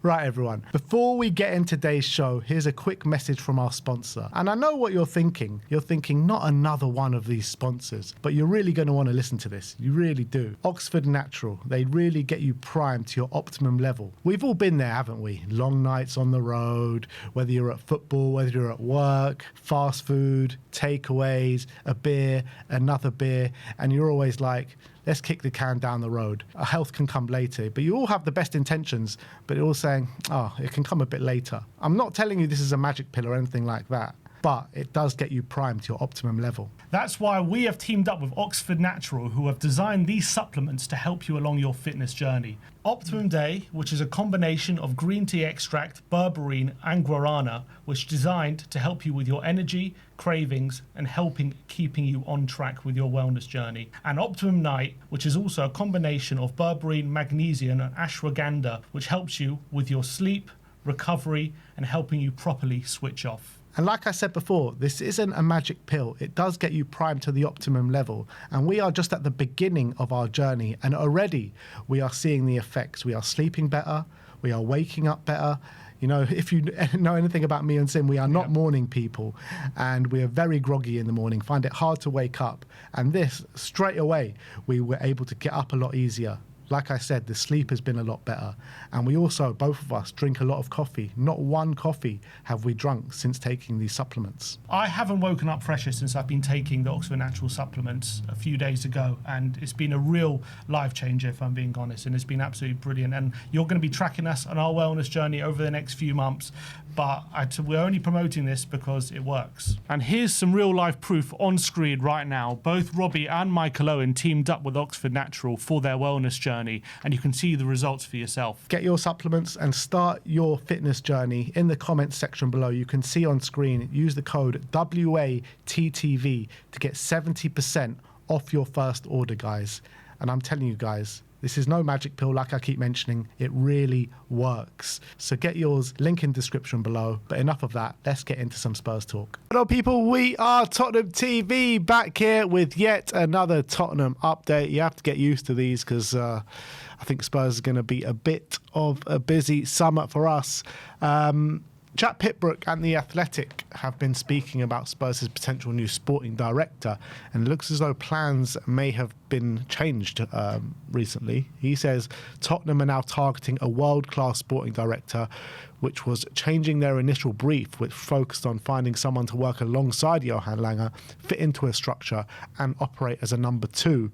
Right, everyone, before we get in today's show, here's a quick message from our sponsor. And I know what you're thinking. You're thinking, not another one of these sponsors, but you're really going to want to listen to this. You really do. Oxford Natural, they really get you primed to your optimum level. We've all been there, haven't we? Long nights on the road, whether you're at football, whether you're at work, fast food, takeaways, a beer, another beer, and you're always like, let's kick the can down the road. Our health can come later, but you all have the best intentions, but you're all saying, oh, it can come a bit later. I'm not telling you this is a magic pill or anything like that, but it does get you primed to your optimum level. That's why we have teamed up with Oxford Natural, who have designed these supplements to help you along your fitness journey. Optimum Day, which is a combination of green tea extract, berberine and guarana, which is designed to help you with your energy, cravings, and keeping you on track with your wellness journey. And Optimum Night, which is also a combination of berberine, magnesium and ashwagandha, which helps you with your sleep, recovery, and helping you properly switch off. And like I said before, this isn't a magic pill. It does get you primed to the optimum level. And we are just at the beginning of our journey. And already we are seeing the effects. We are sleeping better. We are waking up better. You know, if you know anything about me and Sim, we are not morning people. And we are very groggy in the morning, find it hard to wake up. And this, straight away, we were able to get up a lot easier. Like I said, the sleep has been a lot better. And we also, both of us, drink a lot of coffee. Not one coffee have we drunk since taking these supplements. I haven't woken up fresher since I've been taking the Oxford Natural supplements a few days ago. And it's been a real life changer, if I'm being honest. And it's been absolutely brilliant. And you're going to be tracking us on our wellness journey over the next few months. But we're only promoting this because it works. And here's some real life proof on screen right now. Both Robbie and Michael Owen teamed up with Oxford Natural for their wellness journey, and you can see the results for yourself. Get your supplements and start your fitness journey in the comments section below. You can see on screen, use the code WeAreTottenhamTV to get 70% off your first order, guys. And I'm telling you guys, this is no magic pill like I keep mentioning. It really works. So get yours, link in description below. But enough of that. Let's get into some Spurs talk. Hello people, we are Tottenham TV back here with yet another Tottenham update. You have to get used to these because I think Spurs is going to be a bit of a busy summer for us. Jack Pitbrook and The Athletic have been speaking about Spurs' potential new sporting director, and it looks as though plans may have been changed recently. He says Tottenham are now targeting a world-class sporting director, which was changing their initial brief, which focused on finding someone to work alongside Johan Lange, fit into a structure, and operate as a number two.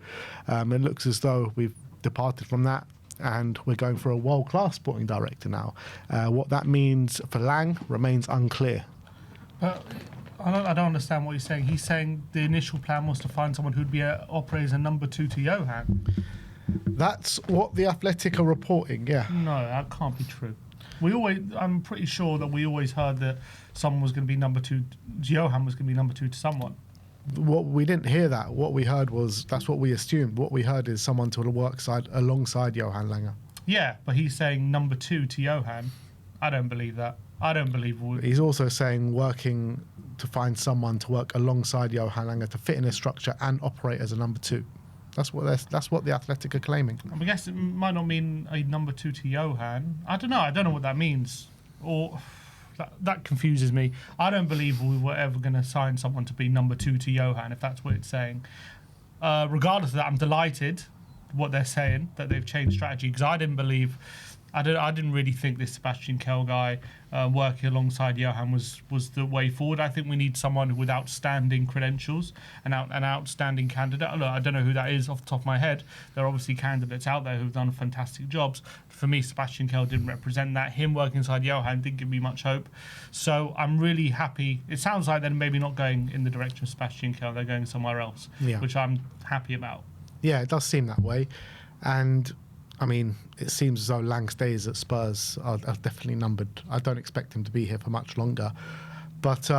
It looks as though we've departed from that, and we're going for a world-class sporting director now. What that means for Lang remains unclear. But I don't understand what he's saying. He's saying the initial plan was to find someone who'd operate as a number two to Johan. That's what The Athletic are reporting, yeah. No, that can't be true. I'm pretty sure that we always heard that someone was going to be number two, Johan was going to be number two to someone. What we didn't hear that. What we heard was, that's what we assumed. What we heard is someone to work alongside Johan Lange. Yeah, but he's saying number two to Johan. I don't believe that. I don't believe... He's also saying working to find someone to work alongside Johan Lange to fit in a structure and operate as a number two. That's what the Athletic are claiming. I guess it might not mean a number two to Johan. I don't know. I don't know what that means. Or... That confuses me. I don't believe we were ever going to sign someone to be number two to Johan, if that's what it's saying. Regardless of that, I'm delighted what they're saying, that they've changed strategy, because I didn't really think this Sebastian Kehl guy working alongside Johan was the way forward. I think we need someone with outstanding credentials, an outstanding candidate. Look, I don't know who that is off the top of my head. There are obviously candidates out there who've done fantastic jobs. For me, Sebastian Kehl didn't represent that. Him working inside Johan didn't give me much hope. So I'm really happy. It sounds like they're maybe not going in the direction of Sebastian Kehl. They're going somewhere else, which I'm happy about. Yeah, it does seem that way. And I mean, it seems as though Lang's days at Spurs are definitely numbered. I don't expect him to be here for much longer. But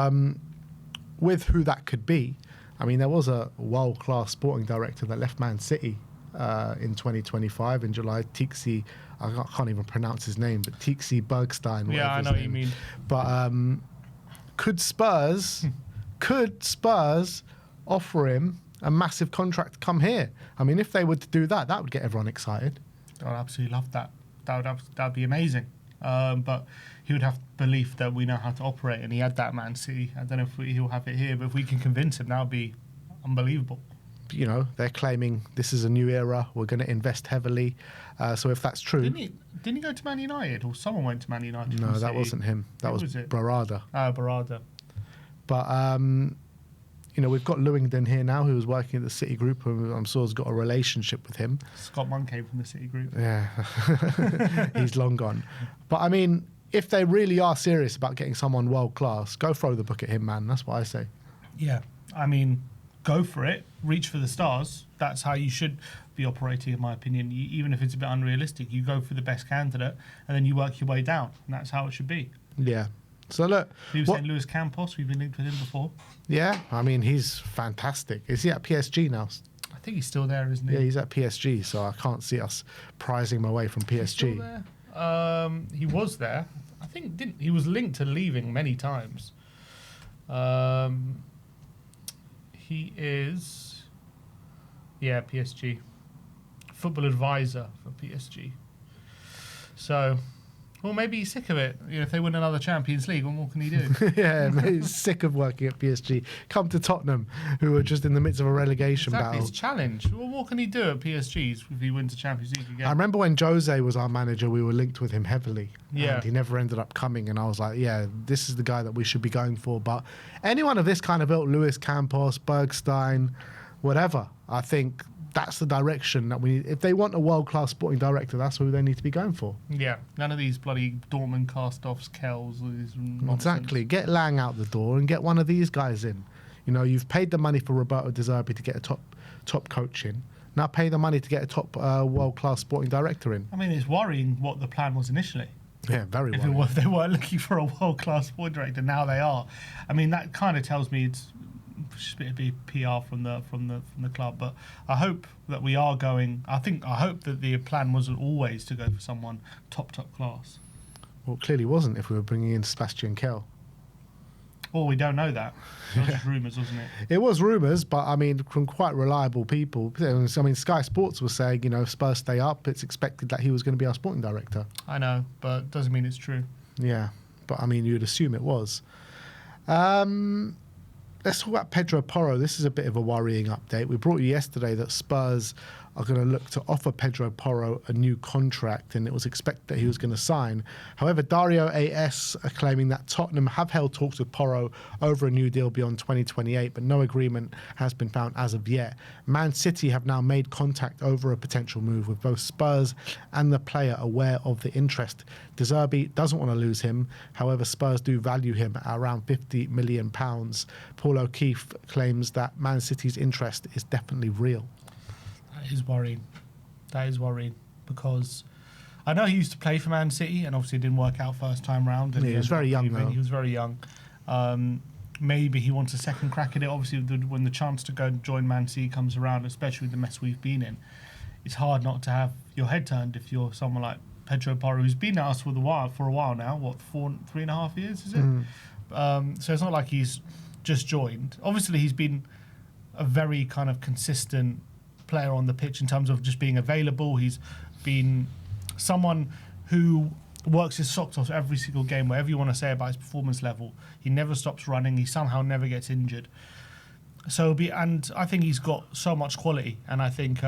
with who that could be, I mean, there was a world-class sporting director that left Man City in 2025 in July. Tixi, I can't even pronounce his name, but Tixi Bergstein. Yeah, I know what you mean. But could Spurs offer him a massive contract to come here? I mean, if they were to do that, that would get everyone excited. I'd absolutely love that. That'd be amazing. But he would have belief that we know how to operate, and he had that at Man City. I don't know if he'll have it here, but if we can convince him, that would be unbelievable. You know, they're claiming this is a new era. We're going to invest heavily. So if that's true, didn't he go to Man United, or someone went to Man United? no, that wasn't him. That was Barada. Oh, Barada. But you know, we've got Lewington here now, who was working at the City Group, who I'm sure has got a relationship with him. Scott Munn came from the City Group. Yeah, he's long gone. But I mean, if they really are serious about getting someone world class, go throw the book at him, man. That's what I say. Yeah, I mean, go for it. Reach for the stars. That's how you should be operating, in my opinion. Even if it's a bit unrealistic, you go for the best candidate, and then you work your way down. And that's how it should be. Yeah. So look, he was saying Luis Campos. We've been linked with him before. Yeah, I mean, he's fantastic. Is he at PSG now? I think he's still there, isn't he? Yeah, he's at PSG, so I can't see us prizing him away from PSG. He's still there? He was there. I think he was linked to leaving many times. He is, PSG. Football advisor for PSG. So, well, maybe he's sick of it. You know, if they win another Champions League, what more can he do? Yeah, he's sick of working at PSG. Come to Tottenham, who are just in the midst of a relegation battle. It's a challenge. Well, what can he do at PSG if he wins the Champions League again? I remember when Jose was our manager, we were linked with him heavily. Yeah. And he never ended up coming, and I was like, yeah, this is the guy that we should be going for. But anyone of this kind of ilk, Luis Campos, Bergstein, whatever, I think that's the direction that we need. If they want a world-class sporting director, that's who they need to be going for. Yeah, none of these bloody Dortmund cast-offs, Kells, these nonsense. Exactly. Get Lang out the door and get one of these guys in. You know, you've paid the money for Roberto De Zerbi to get a top coach in. Now pay the money to get a top world-class sporting director in. I mean, it's worrying what the plan was initially. Yeah, very worrying. If they weren't looking for a world-class sporting director, now they are. I mean, that kind of tells me it's just a bit of PR from the club, but I hope that we are going. I hope that the plan wasn't always to go for someone top class. Well, it clearly wasn't if we were bringing in Sebastian Kell. Well, we don't know that. It was just rumours, wasn't it? It was rumours, but I mean, from quite reliable people. I mean, Sky Sports was saying, you know, if Spurs stay up, it's expected that he was going to be our sporting director. I know, but it doesn't mean it's true. Yeah, but I mean, you'd assume it was. Let's talk about Pedro Porro. This is a bit of a worrying update. We brought you yesterday that Spurs are going to look to offer Pedro Porro a new contract, and it was expected that he was going to sign. However, Dario AS are claiming that Tottenham have held talks with Porro over a new deal beyond 2028, but no agreement has been found as of yet. Man City have now made contact over a potential move, with both Spurs and the player aware of the interest. De Zerbi doesn't want to lose him. However, Spurs do value him at around £50 million. Paul O'Keefe claims that Man City's interest is definitely real. That is worrying. That is worrying, because I know he used to play for Man City, and obviously it didn't work out first time round. And yeah, he was very young, though. He was very young. Maybe he wants a second crack at it. Obviously, when the chance to go and join Man City comes around, especially with the mess we've been in, it's hard not to have your head turned if you're someone like Pedro Porro, who's been at us for a while now. What, 3.5 years, is it? So it's not like he's just joined. Obviously, he's been a very kind of consistent player on the pitch in terms of just being available. He's been someone who works his socks off every single game, whatever you want to say about his performance level. He never stops running. He somehow never gets injured. And I think he's got so much quality, and I think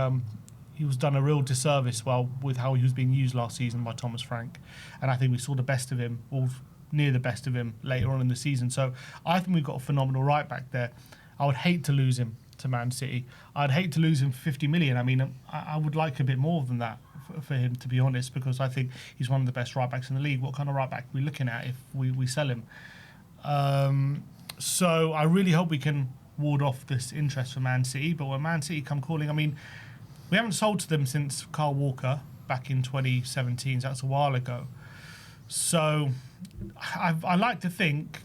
he was done a real disservice with how he was being used last season by Thomas Frank, and I think we saw the best of him, or near the best of him, later on in the season. So I think we've got a phenomenal right back there. I would hate to lose him to Man City. I'd hate to lose him for 50 million. I mean, I would like a bit more than that for him, to be honest, because I think he's one of the best right backs in the league. What kind of right back are we looking at if we sell him? So I really hope we can ward off this interest for Man City. But when Man City come calling, I mean, we haven't sold to them since Kyle Walker back in 2017. So that's a while ago. So I like to think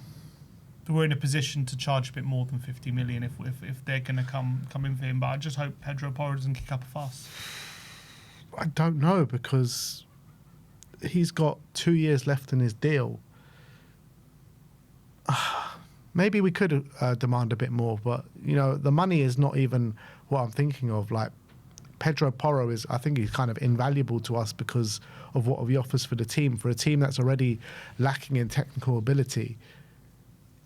we're in a position to charge a bit more than 50 million if they're going to come in for him. But I just hope Pedro Porro doesn't kick up a fuss. I don't know, because he's got 2 years left in his deal. Maybe we could demand a bit more, but you know, the money is not even what I'm thinking of. Like, Pedro Porro is, I think he's kind of invaluable to us because of what he offers for the team. For a team that's already lacking in technical ability,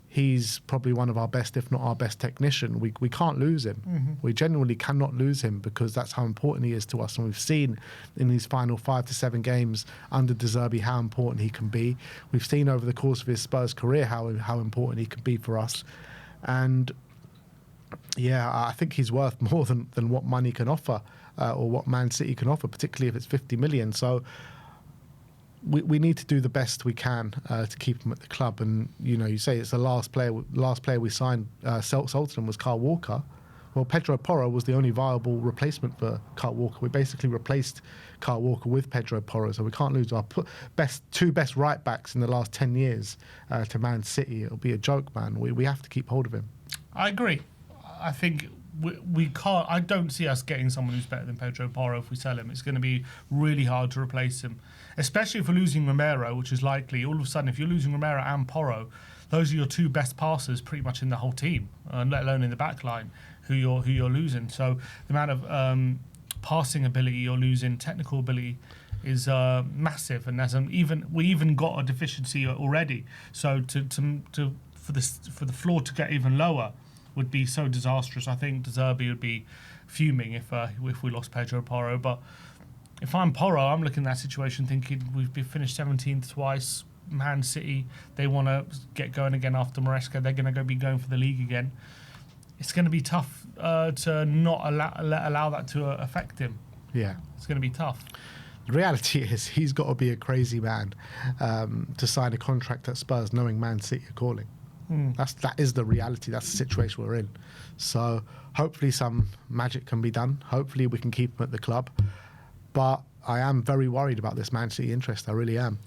he's probably one of our best, if not our best technician. We can't lose him. Mm-hmm. We genuinely cannot lose him because that's how important he is to us. And we've seen in these final 5 to 7 games under De Zerbi how important he can be. We've seen over the course of his Spurs career how important he can be for us. And yeah, I think he's worth more than what money can offer or what Man City can offer, particularly if it's 50 million. So we need to do the best we can to keep him at the club. And, you say it's the last player we signed, Sultan, was Kyle Walker. Well, Pedro Porro was the only viable replacement for Kyle Walker. We basically replaced Kyle Walker with Pedro Porro, so we can't lose our two best right-backs in the last 10 years to Man City. It'll be a joke, man. We have to keep hold of him. I agree. I think we can't. I don't see us getting someone who's better than Pedro Porro if we sell him. It's going to be really hard to replace him, especially if we're losing Romero, which is likely. All of a sudden, if you're losing Romero and Porro, those are your two best passers pretty much in the whole team, let alone in the back line, who you're losing. So the amount of passing ability you're losing, technical ability, is massive, and we even got a deficiency already. So for the floor to get even lower would be so disastrous. I think De Zerbi would be fuming if we lost Pedro Porro. But if I'm Porro, I'm looking at that situation thinking we've been finished 17th twice. Man City, they want to get going again after Maresca. They're going to be going for the league again. It's going to be tough to not allow that to affect him. Yeah, it's going to be tough. The reality is he's got to be a crazy man to sign a contract at Spurs knowing Man City are calling. That is the reality. That's the situation we're in. So hopefully some magic can be done. Hopefully we can keep him at the club. But I am very worried about this Man City interest. I really am.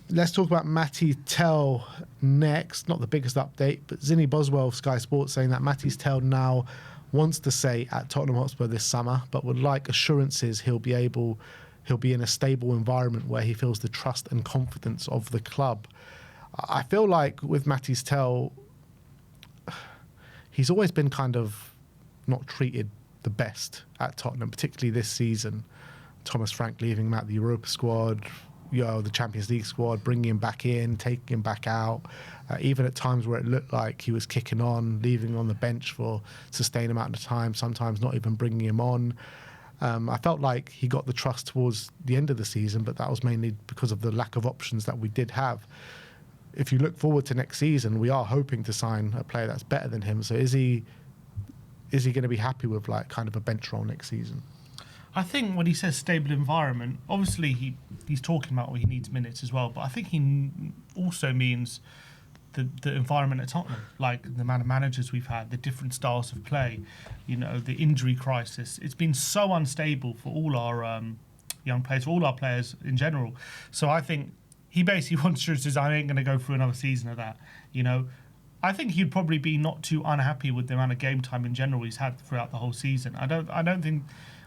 Let's talk about Matty Tell next. Not the biggest update, but Zinny Boswell of Sky Sports saying that Matty Tell now wants to stay at Tottenham Hotspur this summer, but would like assurances he'll be in a stable environment where he feels the trust and confidence of the club. I feel like with Matty Tell, he's always been kind of not treated the best at Tottenham, particularly this season. Thomas Frank leaving him at the Europa squad, the Champions League squad, bringing him back in, taking him back out. Even at times where it looked like he was kicking on, leaving him on the bench for a sustained amount of time, sometimes not even bringing him on. I felt like he got the trust towards the end of the season, but that was mainly because of the lack of options that we did have. If you look forward to next season, we are hoping to sign a player that's better than him. So is he going to be happy with like kind of a bench role next season? I think when he says stable environment, obviously he's talking about he needs minutes as well, but I think he also means the environment at Tottenham, like the amount of managers we've had, the different styles of play, the injury crisis. It's been so unstable for all our young players, for all our players in general. So I think he basically wants to say, I ain't going to go through another season of that. I think he'd probably be not too unhappy with the amount of game time in general he's had throughout the whole season. I don't think.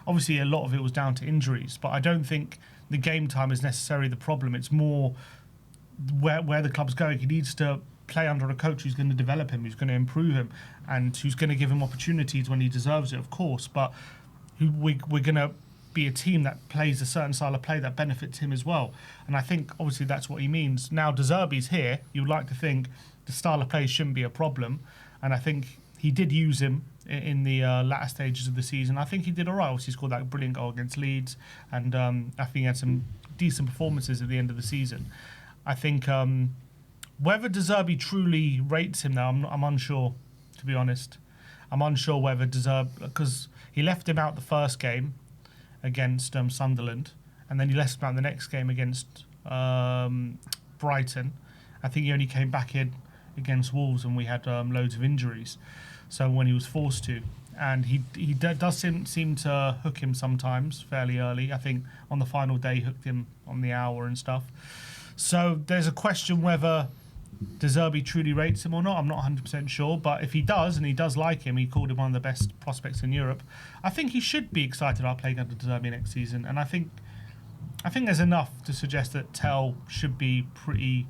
Obviously, a lot of it was down to injuries, but I don't think the game time is necessarily the problem. It's more where the club's going. He needs to play under a coach who's going to develop him, who's going to improve him, and who's going to give him opportunities when he deserves it, of course. But we're going to be a team that plays a certain style of play that benefits him as well. And I think, obviously, that's what he means. Now, De Zerbi's here. You'd like to think the style of play shouldn't be a problem. And I think he did use him in the latter stages of the season. I think he did all right. Obviously, he scored that brilliant goal against Leeds, and I think he had some decent performances at the end of the season. I think whether De Zerbi truly rates him now, I'm unsure, to be honest. I'm unsure whether De Zerbi, because he left him out the first game against Sunderland, and then he left him out the next game against Brighton. I think he only came back in against Wolves, and we had loads of injuries. So when he was forced to, and he does seem to hook him sometimes fairly early. I think on the final day he hooked him on the hour and stuff. So there's a question whether De Zerbi truly rates him or not. I'm not 100% sure, but if he does, and he does like him, he called him one of the best prospects in Europe. I think he should be excited about playing under De Zerbi next season, and I think there's enough to suggest that Tell should be pretty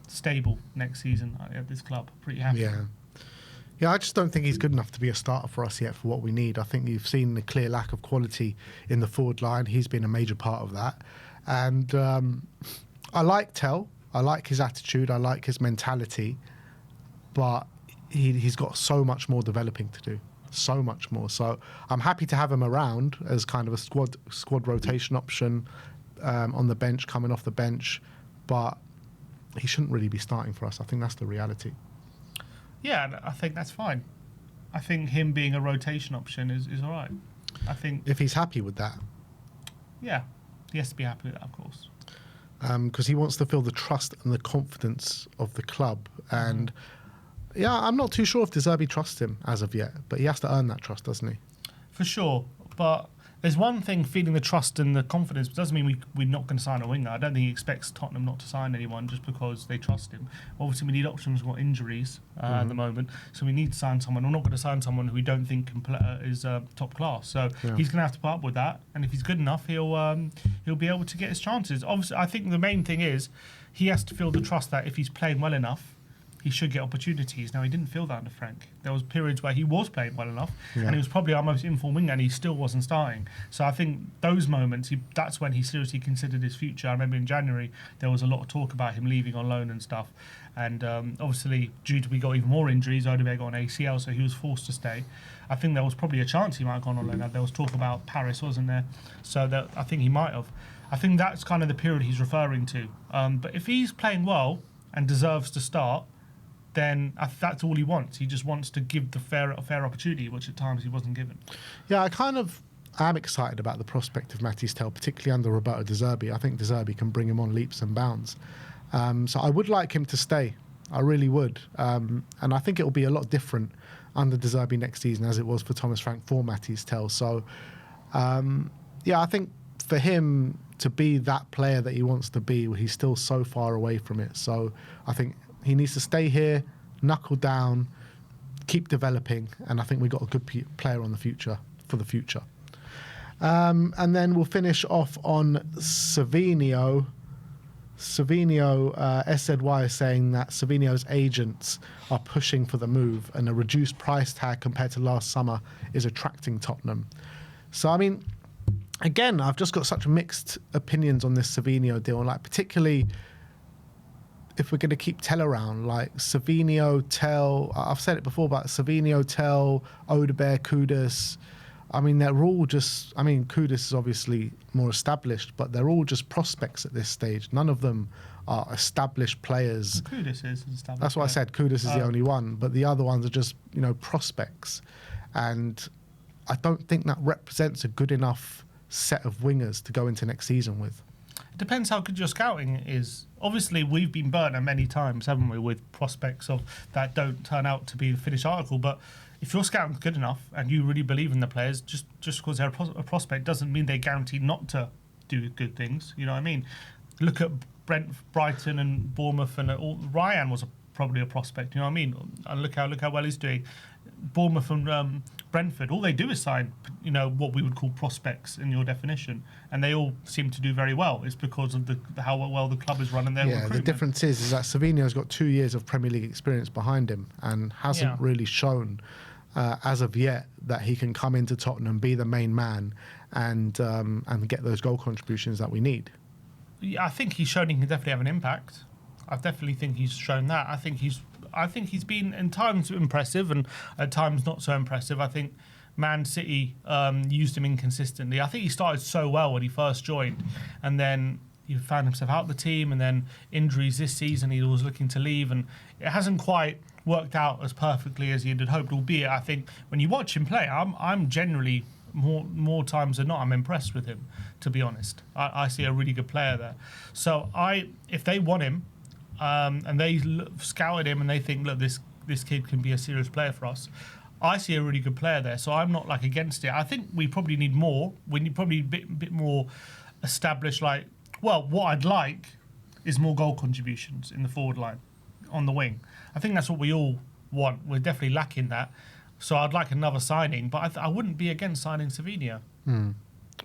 stable next season at this club. Pretty happy. Yeah, I just don't think he's good enough to be a starter for us yet for what we need. I think you've seen the clear lack of quality in the forward line. He's been a major part of that. And I like Tell. I like his attitude. I like his mentality. But he's got so much more developing to do. So much more. So I'm happy to have him around as kind of a squad rotation option on the bench, coming off the bench. But he shouldn't really be starting for us. I think that's the reality. Yeah, I think that's fine. I think him being a rotation option is all right. I think... If he's happy with that. Yeah, he has to be happy with that, of course. Because he wants to feel the trust and the confidence of the club. And, yeah, I'm not too sure if De Zerbi trusts him as of yet, but he has to earn that trust, doesn't he? For sure, but there's one thing, feeling the trust and the confidence, but doesn't mean we're not going to sign a winger. I don't think he expects Tottenham not to sign anyone just because they trust him. Obviously, we need options. We've got injuries at the moment, so we need to sign someone. We're not going to sign someone who we don't think is top class. So he's going to have to put up with that, and if he's good enough, he'll be able to get his chances. Obviously, I think the main thing is he has to feel the trust that if he's playing well enough, he should get opportunities. Now, he didn't feel that under Frank. There was periods where he was playing well enough, and he was probably our most informed winger, and he still wasn't starting. So I think those moments, that's when he seriously considered his future. I remember in January, there was a lot of talk about him leaving on loan and stuff. And obviously, due to we got even more injuries, Odegaard got an ACL, so he was forced to stay. I think there was probably a chance he might have gone on loan. There was talk about Paris, wasn't there? So I think he might have. I think that's kind of the period he's referring to. But if he's playing well and deserves to start, then that's all he wants. He just wants to give the fair opportunity, which at times he wasn't given. Yeah, I am excited about the prospect of Mathys Tel, particularly under Roberto De Zerbi. I think De Zerbi can bring him on leaps and bounds. So I would like him to stay. I really would. And I think it will be a lot different under De Zerbi next season as it was for Thomas Frank for Mathys Tel. So, yeah, I think for him to be that player that he wants to be, he's still so far away from it. So I think he needs to stay here, knuckle down, keep developing, and I think we've got a good player for the future. And then we'll finish off on Savinho. SZY is saying that Savinho's agents are pushing for the move, and a reduced price tag compared to last summer is attracting Tottenham. So, I mean, again, I've just got such mixed opinions on this Savinho deal, like particularly if we're going to keep Tell around, like Savinho, Tell, I've said it before, but Savinho, Tell, Odegaard, Kudus, I mean, they're all just, I mean, Kudus is obviously more established, but they're all just prospects at this stage. None of them are established players. Kudus is established. That's what I said, Kudus is the only one, but the other ones are just, prospects. And I don't think that represents a good enough set of wingers to go into next season with. It depends how good your scouting is. Obviously, we've been burnt many times, haven't we, with prospects that don't turn out to be the finished article. But if your scouting's good enough and you really believe in the players, just because they're a prospect doesn't mean they're guaranteed not to do good things. You know what I mean? Look at Brighton and Bournemouth, and Ryan was probably a prospect. You know what I mean? And look how well he's doing. Bournemouth and Brentford, all they do is sign, what we would call prospects in your definition, and they all seem to do very well. It's because of how well the club is running their recruitment. The difference is that Savinho's got 2 years of Premier League experience behind him and hasn't really shown as of yet that he can come into Tottenham, be the main man, and get those goal contributions that we need. Yeah, I think he's shown he can definitely have an impact. I definitely think he's shown that. I think he's been in times impressive and at times not so impressive. I think Man City used him inconsistently. I think he started so well when he first joined, and then he found himself out of the team, and then injuries this season. He was looking to leave, and it hasn't quite worked out as perfectly as he had hoped. Albeit, I think when you watch him play, I'm generally more times than not, I'm impressed with him. To be honest, I see a really good player there. So if they want him. And they scouted him and they think, look, this kid can be a serious player for us. I see a really good player there, so I'm not against it. I think we probably need more. We need probably a bit more established. What I'd like is more goal contributions in the forward line, on the wing. I think that's what we all want. We're definitely lacking that. So I'd like another signing, but I wouldn't be against signing Savinho.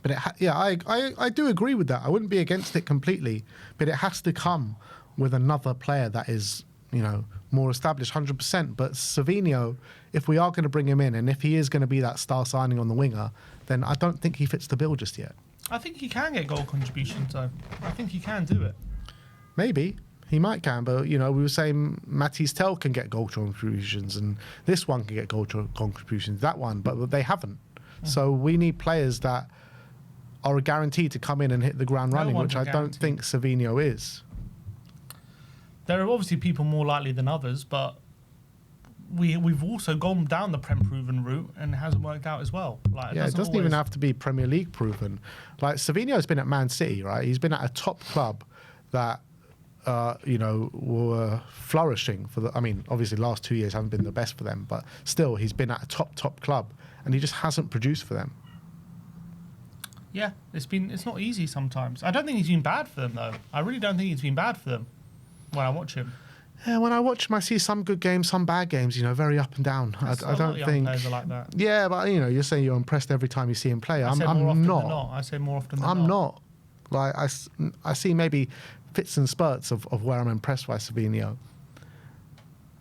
But I do agree with that. I wouldn't be against it completely, but it has to come with another player that is more established, 100%. But Savinho, if we are going to bring him in, and if he is going to be that star signing on the winger, then I don't think he fits the bill just yet. I think he can get goal contributions, though. I think he can do it. Maybe. He might can, but, we were saying Matisse Tell can get goal contributions, and this one can get goal contributions, that one, but they haven't. So we need players that are a guarantee to come in and hit the ground running, which I don't think Savinho is. There are obviously people more likely than others, but we've also gone down the Prem proven route and it hasn't worked out as well. Like, it doesn't even have to be Premier League proven. Like, Savinho's been at Man City, right? He's been at a top club that, were flourishing for the. I mean, obviously, the last 2 years haven't been the best for them, but still, he's been at a top club, and he just hasn't produced for them. Yeah, it's not easy sometimes. I don't think he's been bad for them though. I really don't think he's been bad for them when I watch him. Yeah, when I watch him, I see some good games, some bad games. Very up and down. I don't think players are like that. Yeah, but you're saying you're impressed every time you see him play. I'm not. I say more often than not. I'm not. Like I see maybe fits and spurts of where I'm impressed by Savinho.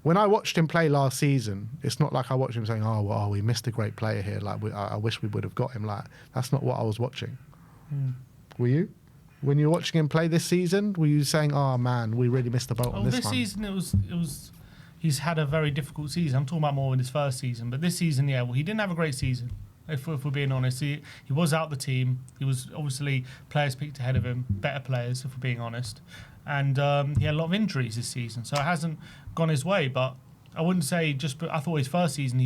When I watched him play last season, it's not like I watched him saying, we missed a great player here. Like, I wish we would have got him. Like, that's not what I was watching. Were you? When you were watching him play this season, were you saying, oh, man, we really missed the boat on this one? This season, it was. He's had a very difficult season. I'm talking about more in his first season. But this season, he didn't have a great season, if we're being honest. He was out the team. He was obviously players picked ahead of him, better players, if we're being honest. And he had a lot of injuries this season, so it hasn't gone his way. But I wouldn't say I thought his first season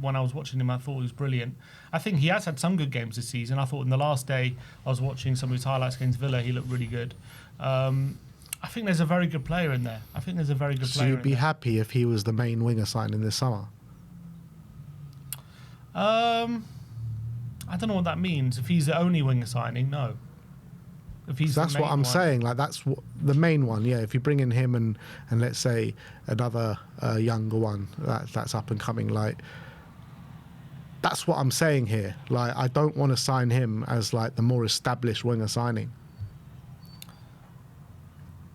when I was watching him, I thought he was brilliant. I think he has had some good games this season. I thought in the last day I was watching some of his highlights against Villa, he looked really good. I think there's a very good player in there. So you'd be happy if he was the main winger signing this summer? I don't know what that means. If he's the only winger signing, no. That's what I'm saying. Like, that's what, the main one. Yeah, if you bring in him and let's say another younger one that's up and coming, like, that's what I'm saying here. Like, I don't want to sign him as like the more established winger signing.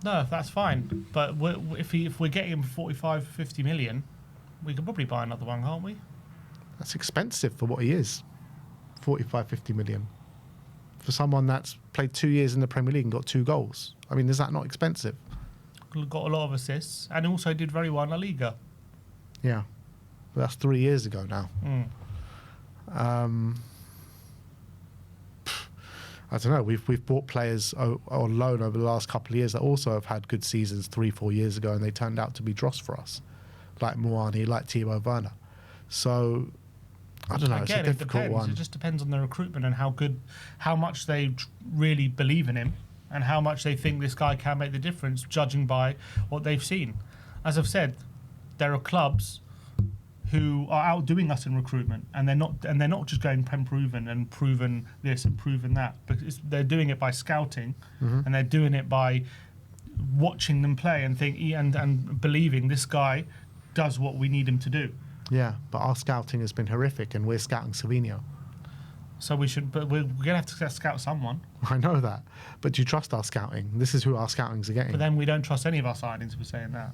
No, that's fine. But if we're getting him for 45, 50 million, we could probably buy another one, can't we? That's expensive for what he is. 45, 50 million. For someone that's played 2 years in the Premier League and got 2 goals. I mean, is that not expensive? Got a lot of assists and also did very well in La Liga. Yeah. But that's 3 years ago now. I don't know. We've bought players on loan over the last couple of years that also have had good seasons 3-4 years ago, and they turned out to be dross for us. Like Moani, like Timo Werner. So I don't know. It's a difficult one. It just depends on the recruitment and how much they really believe in him and how much they think this guy can make the difference, judging by what they've seen. As I've said, there are clubs who are outdoing us in recruitment, and they're not just going Prem proven and proven this and proven that, because they're doing it by scouting, and they're doing it by watching them play and believing this guy does what we need him to do. Yeah, but our scouting has been horrific, and we're scouting Savinho. So we're going to have to scout someone. I know that, but do you trust our scouting? This is who our scoutings are getting. But then we don't trust any of our signings if we're saying that.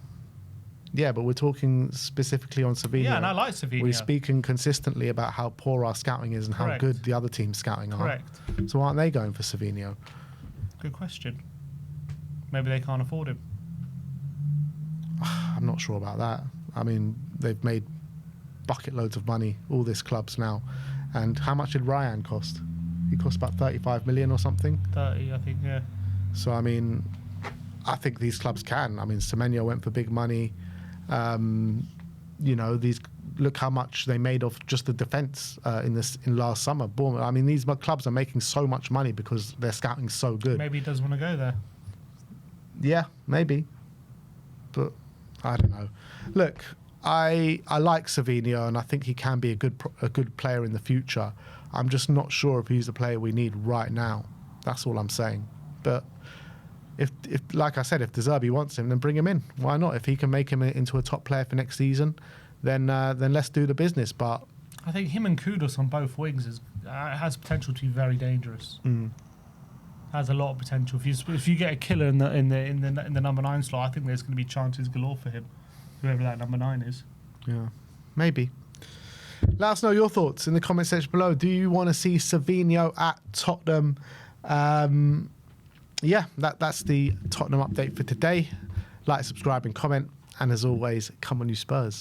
Yeah, but we're talking specifically on Savinho. Yeah, and I like Savinho. We're speaking consistently about how poor our scouting is and how good the other team's scouting are. Correct. So why aren't they going for Savinho? Good question. Maybe they can't afford him. I'm not sure about that. I mean, they've made bucket loads of money, all these clubs now. And how much did Ryan cost? He cost about 35 million or something? 30, I think, yeah. So, I mean, I think these clubs can. I mean, Semenyo went for big money. Look how much they made off just the defence in last summer. Bournemouth. I mean, these clubs are making so much money because their scouting's so good. Maybe he does want to go there. Yeah, maybe. But I don't know. Look, I like Savinho, and I think he can be a good player in the future. I'm just not sure if he's the player we need right now. That's all I'm saying. But if like I said, if De Zerbi wants him, then bring him in. Why not? If he can make him into a top player for next season, then let's do the business. But I think him and Kudus on both wings has potential to be very dangerous. has a lot of potential. If you get a killer in the number 9 slot, I think there's going to be chances galore for him, whoever that number 9 is. Yeah, maybe. Let us know your thoughts in the comment section below. Do you want to see Savinho at Tottenham? Yeah, that's the Tottenham update for today. Like, subscribe, and comment. And as always, come on, you Spurs.